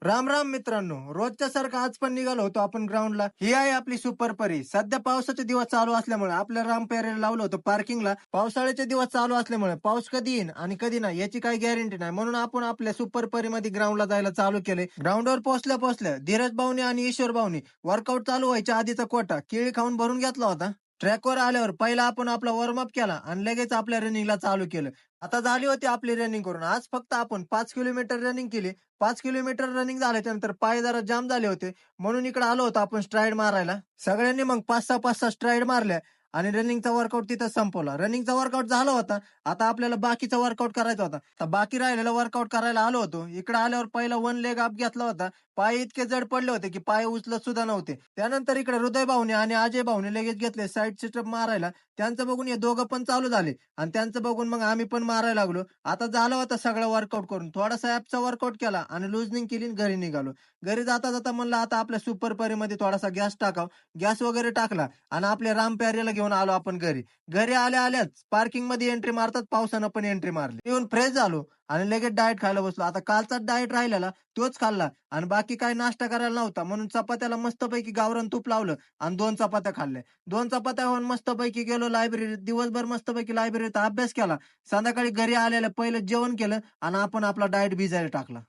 राम राम मित्रांनो, रोजच्या सारखं आज पण निघालो होतो आपण ग्राउंडला. ही आहे आपली सुपर परी. सध्या पावसाचे दिवस चालू असल्यामुळे आपल्या राम पेरेला लावलं होतं पार्किंगला. पावसाळ्याचे दिवस चालू असल्यामुळे पाऊस कधी येईन आणि कधी नाही याची काही गॅरंटी नाही, म्हणून आपण आपल्या सुपर परी मध्ये ग्राउंडला जायला चालू केले. ग्राउंडवर पोहोचल्या पोहोचल्या धीरज भाऊनी आणि ईश्वर भाऊनी वर्कआउट चालू व्हायच्या आधीचा कोटा केळी खाऊन भरून घेतला होता. ट्रॅकवर आल्यावर पहिला आपण आपला वॉर्मअप केला आणि लगेच आपल्या रनिंगला चालू केलं. आता झाली होती आपली रनिंग करून. आज फक्त आपण 5 किलोमीटर रनिंग केली. 5 किलोमीटर रनिंग झाल्याच्या नंतर पाय जरा जाम झाले होते, म्हणून इकडे आलो होतो आपण स्ट्राइड मारायला. सगळ्यांनी मग 5-6 स्ट्राइड मारल्या आणि रनिंगचा वर्कआउट तिथं संपवला. रनिंगचा वर्कआउट झाला होता. आता आपल्याला बाकीचा वर्कआउट करायचा होता. तर बाकी राहिलेला वर्कआउट करायला आलो होतो. इकडे आल्यावर पहिला वन लेग अप घेतला होता. पाय इतके जड पडले होते की पाय उचलत सुद्धा नव्हते. त्यानंतर इकडे हृदय भाऊने आणि अजय भाऊने लगेच घेतले साईड सिटअप मारायला. त्यांचं बघून हे दोघं पण चालू झाले आणि त्यांचं बघून मग आम्ही पण मारायला लागलो. आता झालं होतं सगळं वर्कआउट करून. थोडासा ॲपचा वर्कआउट केला आणि लुजनिंग केली आणि घरी निघालो. घरी जाता जाता म्हणलं आता आपल्या सुपर परीमध्ये थोडासा गॅस टाकावं. गॅस वगैरे टाकला आणि आपल्या राम प्यारेला घेऊन आलो आपण घरी. घरी आल्या आल्याच पार्किंगमध्ये एंट्री मारतात पावसानं पण एंट्री मारली. येऊन फ्रेश झालो आणि लगेच डाएट खायला बसलो. आता कालचाच डाएट राहिलेला तोच खाल्ला आणि बाकी काही नाश्ता करायला नव्हता, म्हणून चपात्याला मस्तपैकी गावरान तूप लावलं आणि 2 चपात्या खाल्ल्या. 2 चपात्या खाऊन मस्तपैकी गेलो लायब्ररीत. दिवसभर मस्तपैकी लायब्ररीत अभ्यास केला. संध्याकाळी घरी आलेलं पहिलं जेवण केलं आणि आपण आपला डाएट भिजायला टाकला.